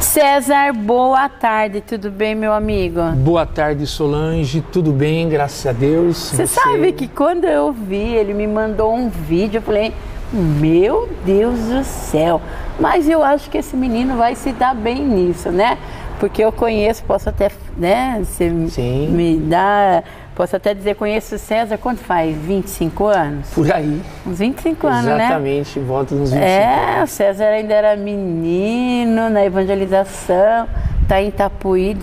César, boa tarde, tudo bem, meu amigo? Boa tarde, Solange, tudo bem, graças a Deus. Você sabe que quando eu vi, ele me mandou um vídeo, eu falei, meu Deus do céu, mas eu acho que esse menino vai se dar bem nisso, né? Porque eu conheço, posso até, né, você me dá, posso até dizer, conheço o César, quanto faz? 25 anos? Por aí. Uns 25 anos, né? Exatamente, volta nos 25 anos. O César ainda era menino na evangelização, tá em Itapuí,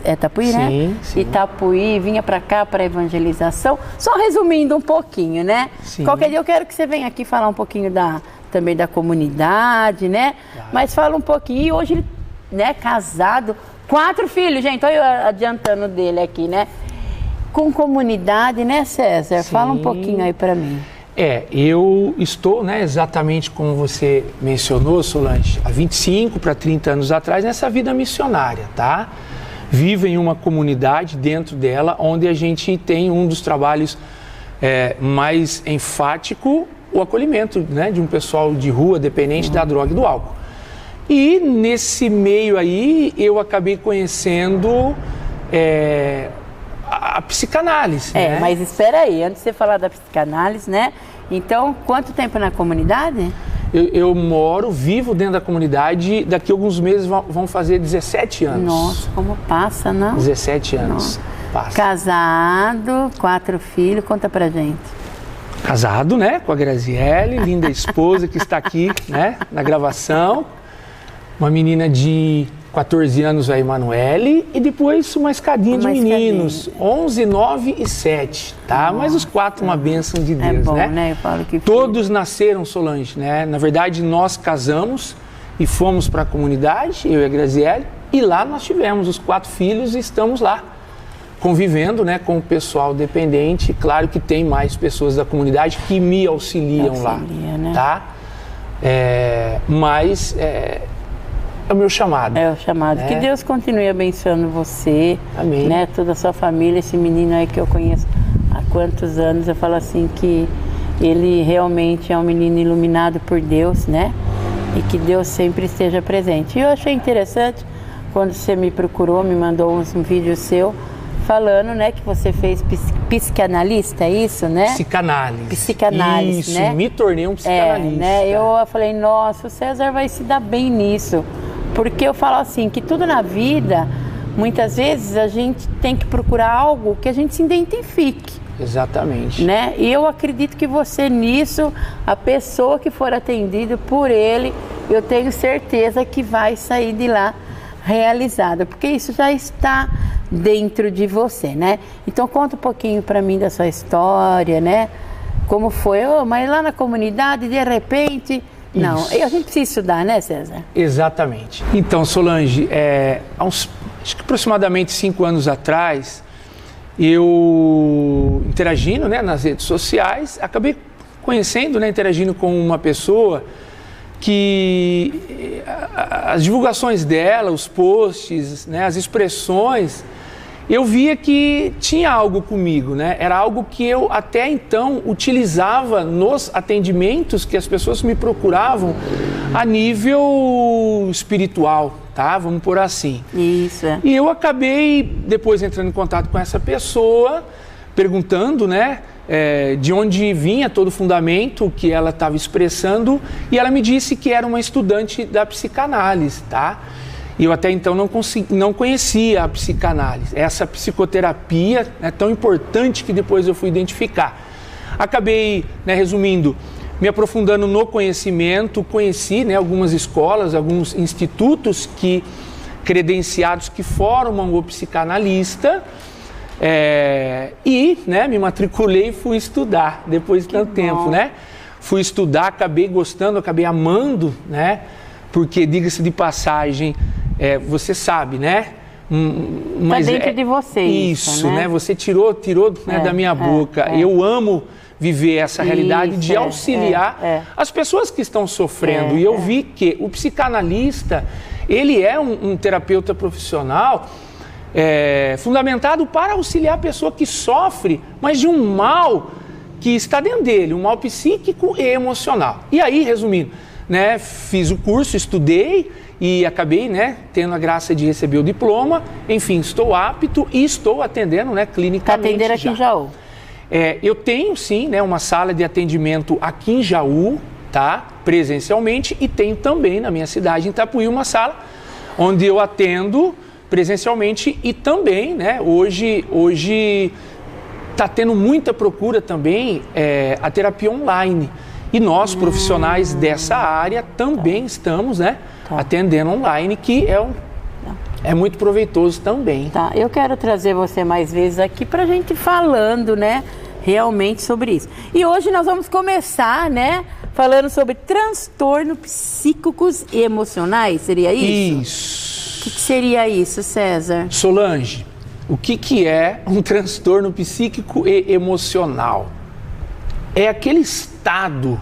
é Itapuí, né? Sim. Itapuí, vinha pra cá para evangelização, só resumindo um pouquinho, né? Sim. Qualquer dia eu quero que você venha aqui falar um pouquinho também da comunidade, né? Claro. Mas fala um pouquinho, e hoje ele, né, casado, 4 filhos, gente, olha eu adiantando dele aqui, né? Com comunidade, né, César? Sim. Fala um pouquinho aí pra mim. Eu estou, né, exatamente como você mencionou, Solange, há 25 para 30 anos atrás, nessa vida missionária, tá? Vivo em uma comunidade dentro dela, onde a gente tem um dos trabalhos mais enfático, o acolhimento, né, de um pessoal de rua dependente da droga e do álcool. E nesse meio aí, eu acabei conhecendo a psicanálise. Né? Mas espera aí, antes de você falar da psicanálise, né? Então, quanto tempo na comunidade? Eu vivo dentro da comunidade, daqui a alguns meses vão fazer 17 anos. Nossa, como passa, não? 17 anos. Passa. Casado, 4 filhos, conta pra gente. Casado, né, com a Graziele, linda esposa que está aqui, né, na gravação. Uma menina de 14 anos, a Emanuele, e depois uma escadinha de meninos, 11, 9 e 7, tá? Nossa. Mas os 4 uma bênção de Deus, é bom, né? Eu falo que todos nasceram, Solange, né? Na verdade, nós casamos e fomos para a comunidade, eu e a Graziele, e lá nós tivemos os 4 filhos e estamos lá, convivendo, né, com o pessoal dependente. Claro que tem mais pessoas da comunidade que me auxiliam lá, né? tá? Mas é o meu chamado. É o chamado. Né? Que Deus continue abençoando você, amém, né? Toda a sua família, esse menino aí que eu conheço há quantos anos, eu falo assim que ele realmente é um menino iluminado por Deus, né? E que Deus sempre esteja presente. E eu achei interessante quando você me procurou, me mandou um vídeo seu falando, né, que você fez psicanalista, é isso, né? Psicanálise, isso, né? Me tornei um psicanalista. Né? Eu falei, nossa, o César vai se dar bem nisso. Porque eu falo assim, que tudo na vida, muitas vezes a gente tem que procurar algo que a gente se identifique. Exatamente. Né? E eu acredito que você nisso, a pessoa que for atendida por ele, eu tenho certeza que vai sair de lá realizada, porque isso já está dentro de você, né? Então conta um pouquinho para mim da sua história, né? Como foi, mas lá na comunidade, de repente... Não, a gente precisa estudar, né, César? Exatamente. Então, Solange, há acho que aproximadamente 5 anos atrás, eu interagindo, né, nas redes sociais, acabei conhecendo, né, interagindo com uma pessoa que as divulgações dela, os posts, né, as expressões, eu via que tinha algo comigo, né? Era algo que eu até então utilizava nos atendimentos que as pessoas me procuravam a nível espiritual, tá? Vamos por assim. Isso. E eu acabei depois entrando em contato com essa pessoa, perguntando, né? De onde vinha todo o fundamento que ela estava expressando, e ela me disse que era uma estudante da psicanálise, tá? E eu até então não conhecia a psicanálise, essa psicoterapia é tão importante que depois eu fui identificar. Acabei, né, resumindo, me aprofundando no conhecimento, conheci, né, algumas escolas, alguns institutos credenciados que formam o psicanalista, e, né, me matriculei e fui estudar depois de tanto tempo, né? Fui estudar, acabei gostando, acabei amando, né? Porque, diga-se de passagem, você sabe, né? Mas dentro de você isso, né? Você tirou né, da minha boca. Eu amo viver essa realidade de auxiliar as pessoas que estão sofrendo. E eu vi que o psicanalista, ele é um terapeuta profissional fundamentado para auxiliar a pessoa que sofre, mas de um mal que está dentro dele, um mal psíquico e emocional. E aí, resumindo, né, fiz o curso, estudei e acabei, né, tendo a graça de receber o diploma. Enfim, estou apto e estou atendendo, né, clinicamente. Está atendendo aqui em Jaú? Eu tenho, sim, né, uma sala de atendimento aqui em Jaú, tá, presencialmente, e tenho também na minha cidade, em Itapuí, uma sala onde eu atendo presencialmente e também, né, hoje está tendo muita procura também a terapia online. E nós, profissionais dessa área, também estamos, né, atendendo online, que é muito proveitoso também. Tá, eu quero trazer você mais vezes aqui para a gente falando, né, realmente sobre isso. E hoje nós vamos começar, né, falando sobre transtornos psíquicos e emocionais, seria isso? Isso. O que seria isso, César? Solange, o que é um transtorno psíquico e emocional? É aquele estado,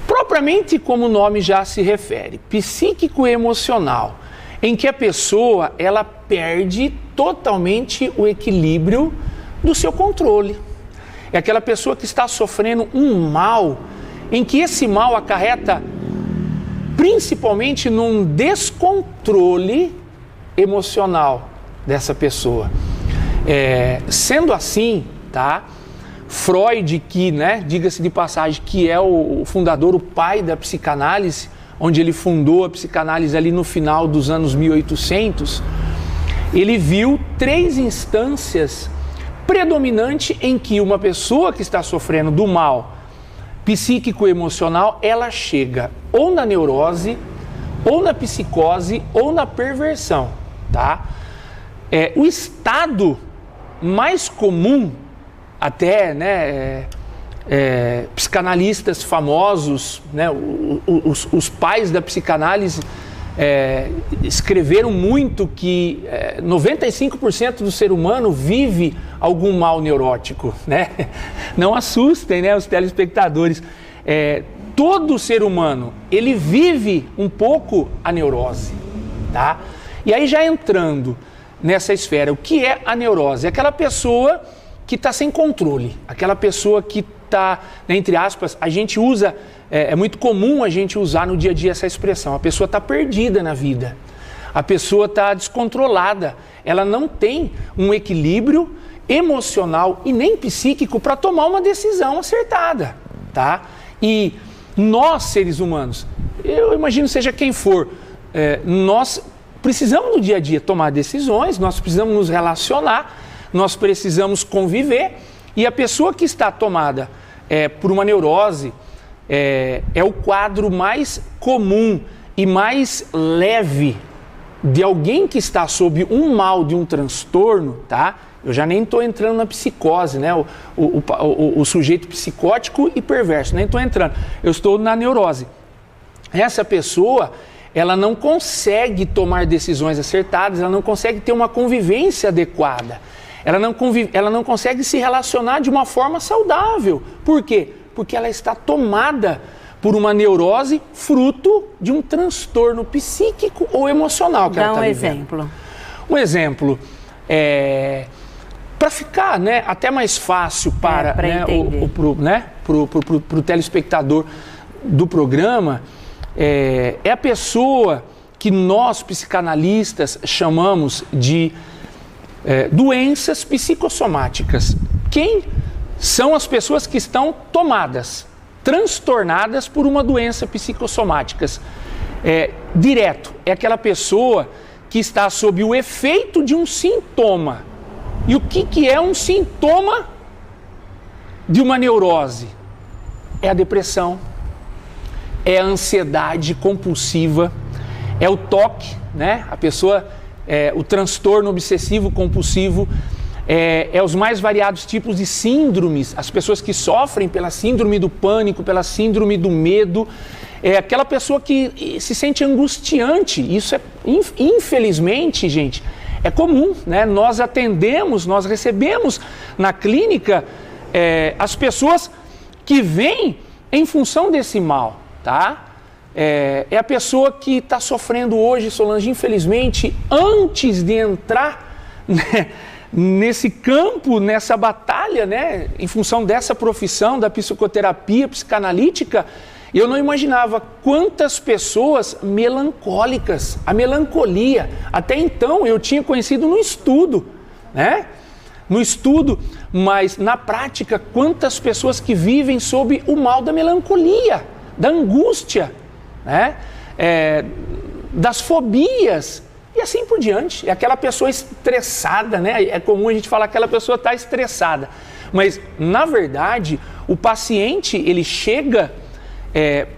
propriamente como o nome já se refere, psíquico e emocional, em que a pessoa ela perde totalmente o equilíbrio do seu controle. É aquela pessoa que está sofrendo um mal, em que esse mal acarreta principalmente num descontrole emocional dessa pessoa. Sendo assim, tá? Freud, que, né, diga-se de passagem, que é o fundador, o pai da psicanálise, onde ele fundou a psicanálise ali no final dos anos 1800, ele viu 3 instâncias predominantes em que uma pessoa que está sofrendo do mal psíquico-emocional, ela chega ou na neurose, ou na psicose, ou na perversão, tá? O estado mais comum, até, né, psicanalistas famosos, né, os pais da psicanálise escreveram muito que 95% do ser humano vive algum mal neurótico, né? Não assustem, né, os telespectadores. Todo ser humano, ele vive um pouco a neurose, tá? E aí já entrando nessa esfera, o que é a neurose? É aquela pessoa que está sem controle, aquela pessoa que está, né, entre aspas, a gente usa, é muito comum a gente usar no dia a dia essa expressão, a pessoa está perdida na vida, a pessoa está descontrolada, ela não tem um equilíbrio emocional e nem psíquico para tomar uma decisão acertada, tá? E nós, seres humanos, eu imagino seja quem for, nós precisamos no dia a dia tomar decisões, nós precisamos nos relacionar, nós precisamos conviver, e a pessoa que está tomada por uma neurose é o quadro mais comum e mais leve de alguém que está sob um mal de um transtorno, tá? Eu já nem estou entrando na psicose, né? O sujeito psicótico e perverso, nem estou entrando. Eu estou na neurose. Essa pessoa, ela não consegue tomar decisões acertadas, ela não consegue ter uma convivência adequada. Ela não consegue se relacionar de uma forma saudável. Por quê? Porque ela está tomada por uma neurose fruto de um transtorno psíquico ou emocional que ela está vivendo. Dá um exemplo. Um exemplo, para ficar, né, até mais fácil para o telespectador do programa, é a pessoa que nós psicanalistas chamamos de doenças psicossomáticas. Quem são as pessoas que estão tomadas, transtornadas por uma doença psicossomática? Direto, é aquela pessoa que está sob o efeito de um sintoma. E o que é um sintoma de uma neurose? É a depressão, é a ansiedade compulsiva, é o TOC, né? A pessoa, o transtorno obsessivo compulsivo, os mais variados tipos de síndromes, as pessoas que sofrem pela síndrome do pânico, pela síndrome do medo, aquela pessoa que se sente angustiante. Isso infelizmente, gente, é comum, né? Nós recebemos na clínica as pessoas que vêm em função desse mal, tá? É a pessoa que está sofrendo hoje, Solange, infelizmente, antes de entrar, né, nesse campo, nessa batalha, né, em função dessa profissão da psicoterapia psicanalítica, Eu não imaginava quantas pessoas melancólicas, a melancolia. Até então eu tinha conhecido no estudo, né? No estudo, mas na prática, quantas pessoas que vivem sob o mal da melancolia, da angústia, né? Das fobias e assim por diante. É aquela pessoa estressada, né? É comum a gente falar que aquela pessoa está estressada. Mas, na verdade, o paciente, ele chega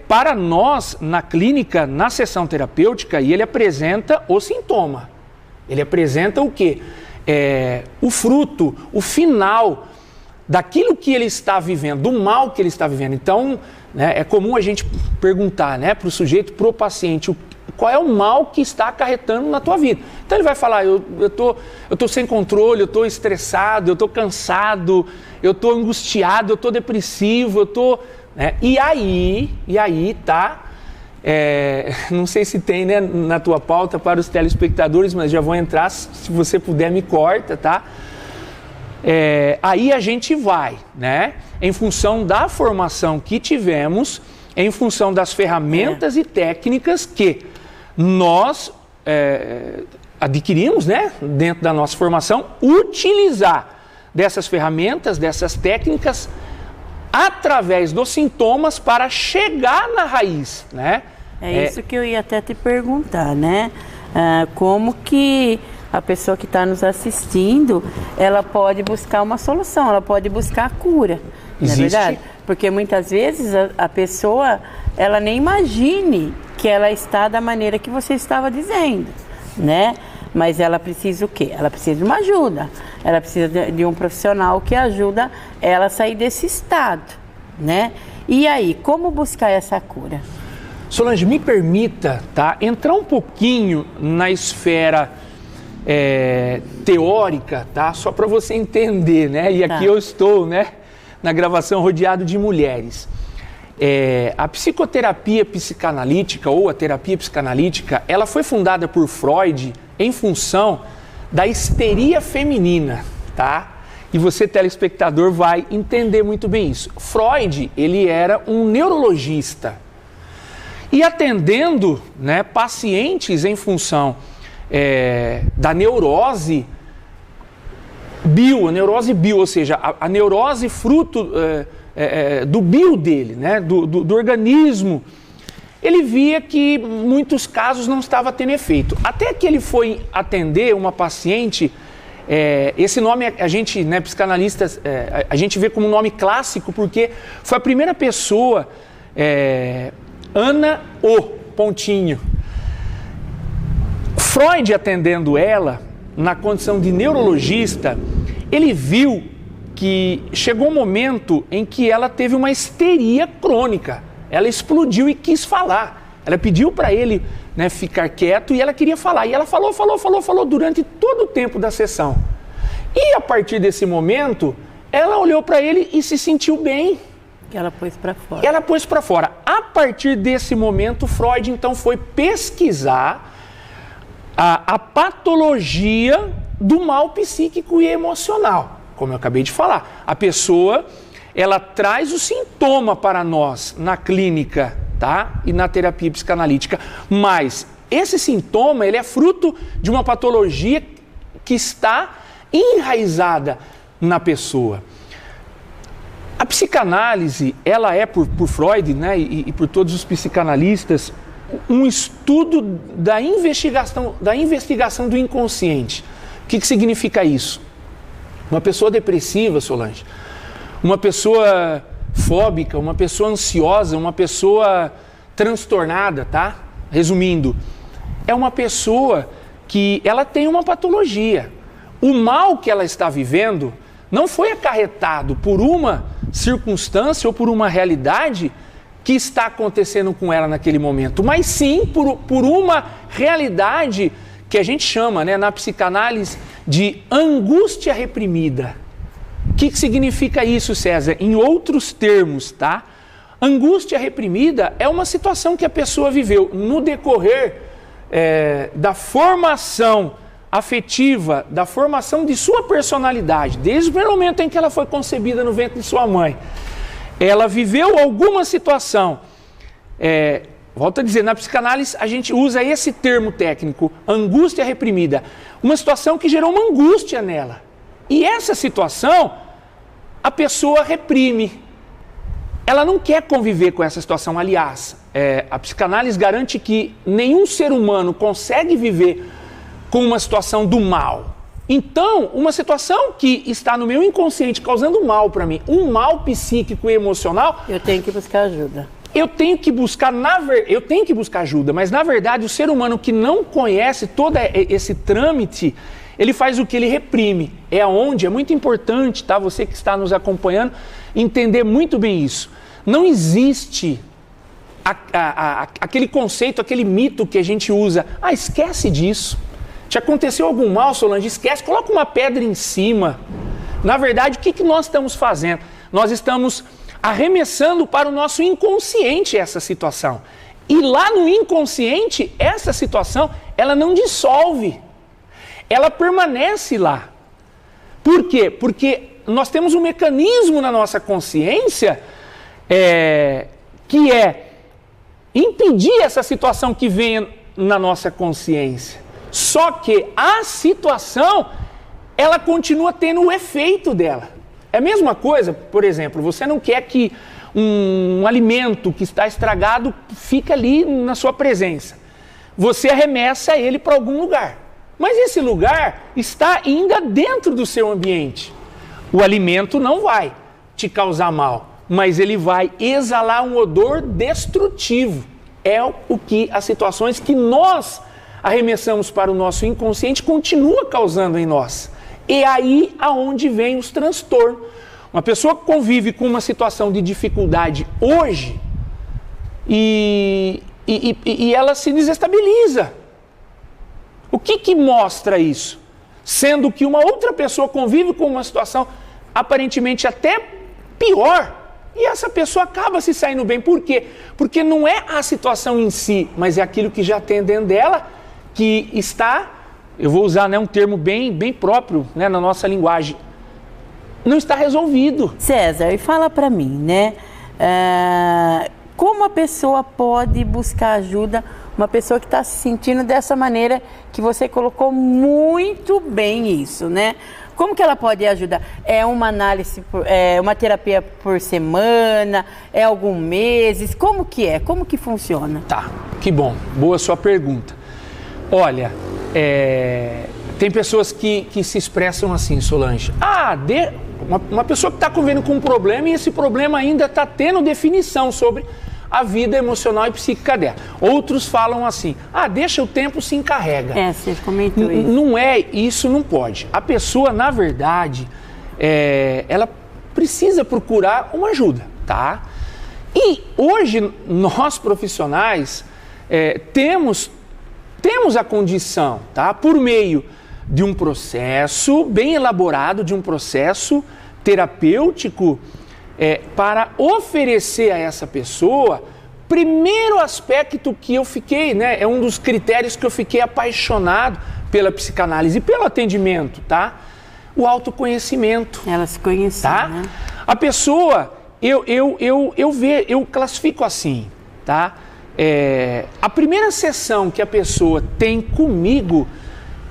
para nós na clínica, na sessão terapêutica, e ele apresenta o sintoma. Ele apresenta o quê? O fruto, o final daquilo que ele está vivendo, do mal que ele está vivendo. Então, né, é comum a gente perguntar, né, para o sujeito, para o paciente, qual é o mal que está acarretando na tua vida. Então ele vai falar, eu tô sem controle, eu estou estressado, eu estou cansado, eu estou angustiado, eu estou depressivo, eu estou... Né? E aí tá... não sei se tem, né, na tua pauta para os telespectadores, mas já vou entrar, se você puder me corta, tá? Aí a gente vai, né, em função da formação que tivemos, em função das ferramentas e técnicas que nós adquirimos, né, dentro da nossa formação, utilizar dessas ferramentas, dessas técnicas, através dos sintomas para chegar na raiz, né? Isso que eu ia até te perguntar, né? Como que a pessoa que está nos assistindo, ela pode buscar uma solução, ela pode buscar a cura, não é verdade? Porque muitas vezes a pessoa, ela nem imagine que ela está da maneira que você estava dizendo, né? Mas ela precisa o quê? Ela precisa de uma ajuda. Ela precisa de um profissional que ajuda ela a sair desse estado, né? E aí, como buscar essa cura? Solange, me permita, tá, entrar um pouquinho na esfera teórica, tá? Só para você entender, né? E aqui eu estou, né, na gravação rodeado de mulheres. A psicoterapia psicanalítica ou a terapia psicanalítica, ela foi fundada por Freud em função da histeria feminina, tá? E você, telespectador, vai entender muito bem isso. Freud, ele era um neurologista e atendendo, né, pacientes em função da neurose bio, ou seja, a neurose fruto do bio dele, né, do organismo. Ele via que muitos casos não estava tendo efeito. Até que ele foi atender uma paciente, esse nome a gente, né, psicanalistas, a gente vê como um nome clássico porque foi a primeira pessoa, Ana O. Pontinho. Freud atendendo ela, na condição de neurologista, ele viu que chegou um momento em que ela teve uma histeria crônica. Ela explodiu e quis falar. Ela pediu para ele, né, ficar quieto e ela queria falar. E ela falou durante todo o tempo da sessão. E a partir desse momento, ela olhou para ele e se sentiu bem. Que ela pôs para fora. Ela pôs para fora. A partir desse momento, Freud então foi pesquisar a patologia do mal psíquico e emocional. Como eu acabei de falar, a pessoa, ela traz o sintoma para nós na clínica, tá? E na terapia psicanalítica. Mas esse sintoma, ele é fruto de uma patologia que está enraizada na pessoa. A psicanálise, ela é, por Freud, né, e por todos os psicanalistas, um estudo da investigação do inconsciente. O que significa isso? Uma pessoa depressiva, Solange, uma pessoa fóbica, uma pessoa ansiosa, uma pessoa transtornada, tá? Resumindo, é uma pessoa que ela tem uma patologia. O mal que ela está vivendo não foi acarretado por uma circunstância ou por uma realidade que está acontecendo com ela naquele momento, mas sim por uma realidade que a gente chama, né, na psicanálise de angústia reprimida. O que significa isso, César? Em outros termos, tá? Angústia reprimida é uma situação que a pessoa viveu no decorrer da formação afetiva, da formação de sua personalidade, desde o primeiro momento em que ela foi concebida no ventre de sua mãe. Ela viveu alguma situação volto a dizer, na psicanálise a gente usa esse termo técnico, angústia reprimida. Uma situação que gerou uma angústia nela. E essa situação, a pessoa reprime. Ela não quer conviver com essa situação. Aliás, a psicanálise garante que nenhum ser humano consegue viver com uma situação do mal. Então, uma situação que está no meu inconsciente causando mal para mim, um mal psíquico e emocional... Eu tenho que buscar ajuda. Eu tenho que buscar ajuda, mas na verdade o ser humano que não conhece todo esse trâmite, ele faz o que? Ele reprime. É muito importante, tá? Você que está nos acompanhando, entender muito bem isso. Não existe aquele conceito, aquele mito que a gente usa. Esquece disso. Te aconteceu algum mal, Solange? Esquece, coloca uma pedra em cima. Na verdade, o que nós estamos fazendo? Nós estamos arremessando para o nosso inconsciente essa situação. E lá no inconsciente, essa situação, ela não dissolve. Ela permanece lá. Por quê? Porque nós temos um mecanismo na nossa consciência que é impedir essa situação que venha na nossa consciência. Só que a situação, ela continua tendo o efeito dela. É a mesma coisa, por exemplo, você não quer que um alimento que está estragado fique ali na sua presença. Você arremessa ele para algum lugar. Mas esse lugar está ainda dentro do seu ambiente. O alimento não vai te causar mal, mas ele vai exalar um odor destrutivo. É o que as situações que nós arremessamos para o nosso inconsciente continua causando em nós. É aí aonde vem os transtornos. Uma pessoa que convive com uma situação de dificuldade hoje e ela se desestabiliza. O que mostra isso? Sendo que uma outra pessoa convive com uma situação aparentemente até pior e essa pessoa acaba se saindo bem. Por quê? Porque não é a situação em si, mas é aquilo que já tem dentro dela que está... Eu vou usar um termo bem próprio na nossa linguagem. Não está resolvido. César, e fala para mim, como a pessoa pode buscar ajuda, uma pessoa que está se sentindo dessa maneira que você colocou muito bem isso, Como que ela pode ajudar? É uma análise, uma terapia por semana, é alguns meses? Como que é? Como que funciona? Tá, que bom. Boa sua pergunta. Olha... tem pessoas que se expressam assim, Solange. Uma pessoa que está convivendo com um problema e esse problema ainda está tendo definição sobre a vida emocional e psíquica dela. Outros falam assim, deixa o tempo se encarrega. Você comentou isso. Não é, isso não pode. A pessoa, na verdade, ela precisa procurar uma ajuda, tá? E hoje, nós profissionais temos a condição, tá? Por meio de um processo bem elaborado, de um processo terapêutico, para oferecer a essa pessoa, primeiro aspecto que eu fiquei, é um dos critérios que eu fiquei apaixonado pela psicanálise e pelo atendimento, tá? O autoconhecimento. Ela se conhece, tá? A pessoa, eu classifico assim, tá? A primeira sessão que a pessoa tem comigo,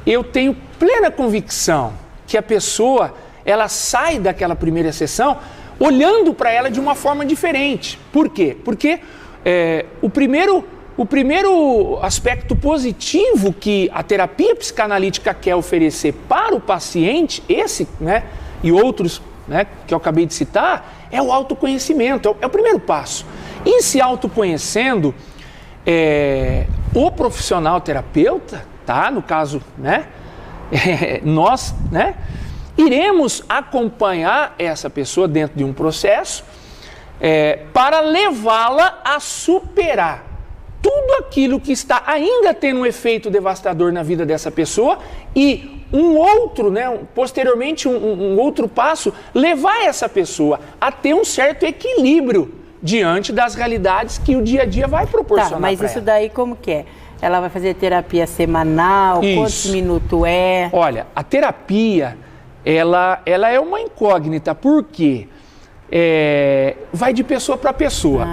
eu tenho plena convicção que a pessoa, ela sai daquela primeira sessão olhando para ela de uma forma diferente. Por quê? Porque o primeiro aspecto positivo que a terapia psicanalítica quer oferecer para o paciente, esse, e outros, que eu acabei de citar, é o autoconhecimento, é o primeiro passo. E se autoconhecendo, o profissional terapeuta, tá? No caso, nós, iremos acompanhar essa pessoa dentro de um processo para levá-la a superar tudo aquilo que está ainda tendo um efeito devastador na vida dessa pessoa e posteriormente um outro passo, levar essa pessoa a ter um certo equilíbrio diante das realidades que o dia a dia vai proporcionar. Tá, mas isso daí como que é? Ela vai fazer terapia semanal? Isso. Quantos minutos é? Olha, a terapia, ela é uma incógnita. Por quê? vai de pessoa para pessoa.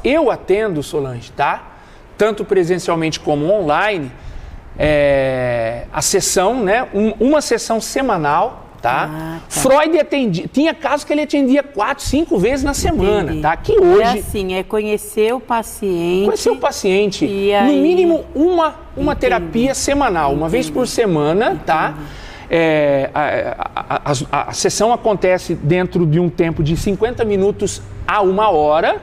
Eu atendo, Solange, tá? Tanto presencialmente como online, a sessão, né? Uma sessão semanal. Tá? Freud tinha casos que ele atendia 4, 5 vezes na semana. Entendi. Tá? Que hoje... É assim, conhecer o paciente. Conhecer o paciente. E aí... No mínimo, uma terapia semanal, uma vez por semana, tá? A sessão acontece dentro de um tempo de 50 minutos a 1 hora.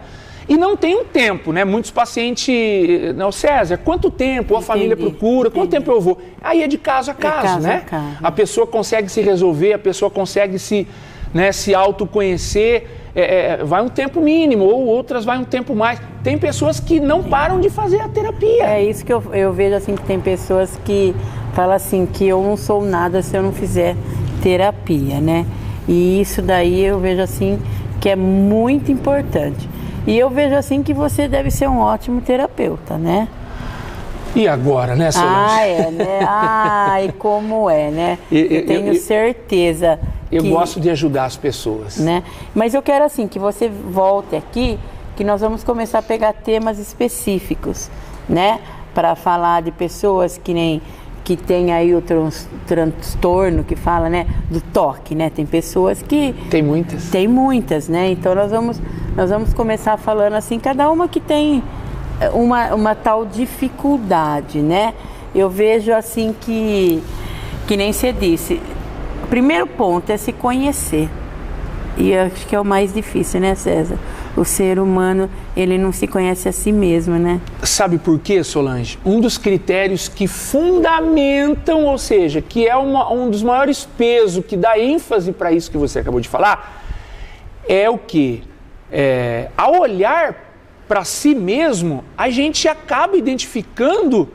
E não tem um tempo, né? Muitos pacientes... Não, César, quanto tempo a família procura? Quanto tempo eu vou? Aí é de caso a caso, né? A pessoa consegue se resolver, a pessoa consegue se autoconhecer. Vai um tempo mínimo, ou outras vai um tempo mais. Tem pessoas que não param de fazer a terapia. É isso que eu vejo, assim, que tem pessoas que falam assim, que eu não sou nada se eu não fizer terapia, né? E isso daí eu vejo, assim, que é muito importante. E eu vejo assim que você deve ser um ótimo terapeuta, né? E agora, né, Solange? Né? E como é, né? Eu tenho certeza eu gosto de ajudar as pessoas. Né? Mas eu quero assim, que você volte aqui, que nós vamos começar a pegar temas específicos, né? Para falar de pessoas que tem aí o transtorno que fala, né, do toque, né? Tem pessoas que... Tem muitas. Tem muitas, né? Então nós vamos começar falando assim, cada uma que tem uma tal dificuldade, né? Eu vejo assim que nem você disse, o primeiro ponto é se conhecer. E eu acho que é o mais difícil, né, César? O ser humano, ele não se conhece a si mesmo, né? Sabe por quê, Solange? Um dos critérios que fundamentam, ou seja, que é um dos maiores pesos, que dá ênfase para isso que você acabou de falar, é o quê? Ao olhar para si mesmo, a gente acaba identificando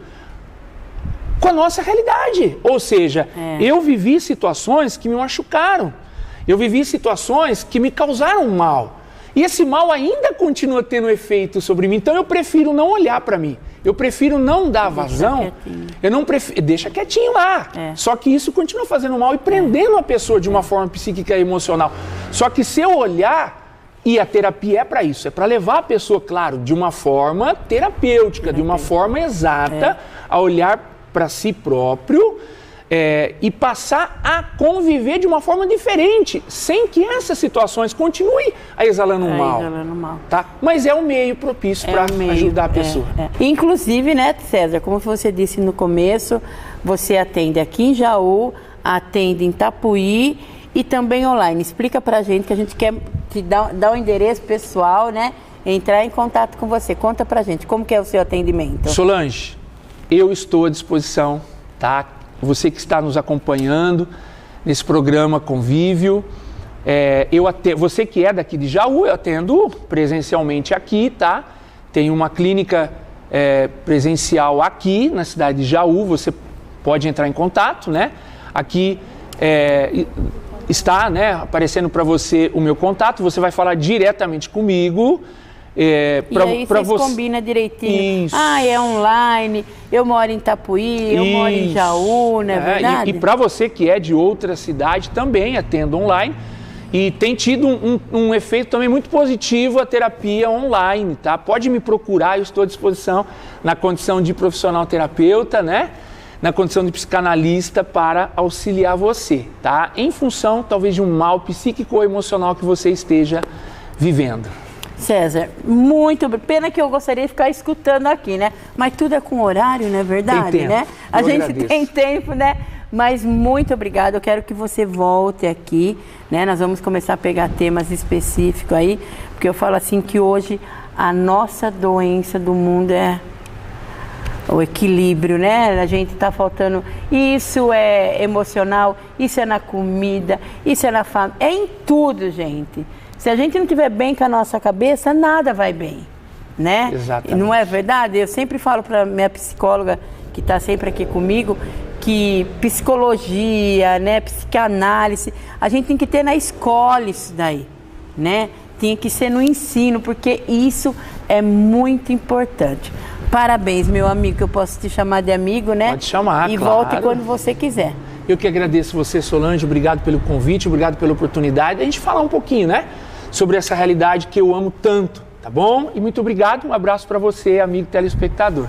com a nossa realidade. Ou seja, eu vivi situações que me machucaram. Eu vivi situações que me causaram mal. E esse mal ainda continua tendo efeito sobre mim. Então eu prefiro não olhar para mim. Eu prefiro não dar vazão. Deixa quietinho lá. Só que isso continua fazendo mal e prendendo a pessoa de uma forma psíquica e emocional. Só que se eu olhar, e a terapia é para isso, é para levar a pessoa, claro, de uma forma terapêutica, de uma forma exata, a olhar para si próprio. E passar a conviver de uma forma diferente, sem que essas situações continuem exalando um mal. Tá? Mas é um meio propício para ajudar a pessoa. Inclusive, né, César, como você disse no começo, você atende aqui em Jaú, atende em Itapuí e também online. Explica pra gente, que a gente quer te dar o endereço pessoal, né? Entrar em contato com você. Conta pra gente, como que é o seu atendimento? Solange, eu estou à disposição, tá? Você que está nos acompanhando nesse programa Convívio, você que é daqui de Jaú, eu atendo presencialmente aqui, tá? Tem uma clínica presencial aqui na cidade de Jaú, você pode entrar em contato, né? Aqui está, né, aparecendo para você o meu contato, você vai falar diretamente comigo. E aí vocês combinam direitinho. Isso. É online, eu moro em Itapuí, eu moro em Jaú, não é verdade? E para você que é de outra cidade, também atendo online. E tem tido um efeito também muito positivo a terapia online, tá? Pode me procurar, eu estou à disposição na condição de profissional terapeuta, né? Na condição de psicanalista para auxiliar você, tá? Em função, talvez, de um mal psíquico ou emocional que você esteja vivendo. César, muito pena que eu gostaria de ficar escutando aqui, né? Mas tudo é com horário, não é verdade, tem tempo, né? A gente tem tempo, né? Mas muito obrigada, eu quero que você volte aqui, né? Nós vamos começar a pegar temas específicos aí, porque eu falo assim que hoje a nossa doença do mundo é o equilíbrio, né? A gente tá faltando, isso é emocional, isso é na comida, isso é na família, é em tudo, gente. Se a gente não estiver bem com a nossa cabeça, nada vai bem, né? Exatamente. Não é verdade? Eu sempre falo para minha psicóloga, que está sempre aqui comigo, que psicologia, né, psicanálise, a gente tem que ter na escola isso daí, né? Tem que ser no ensino, porque isso é muito importante. Parabéns, meu amigo, que eu posso te chamar de amigo, né? Pode chamar, e claro. volte quando você quiser. Eu que agradeço você, Solange, obrigado pelo convite, obrigado pela oportunidade. A gente falar um pouquinho, né? sobre essa realidade que eu amo tanto, tá bom? E muito obrigado, um abraço para você, amigo telespectador.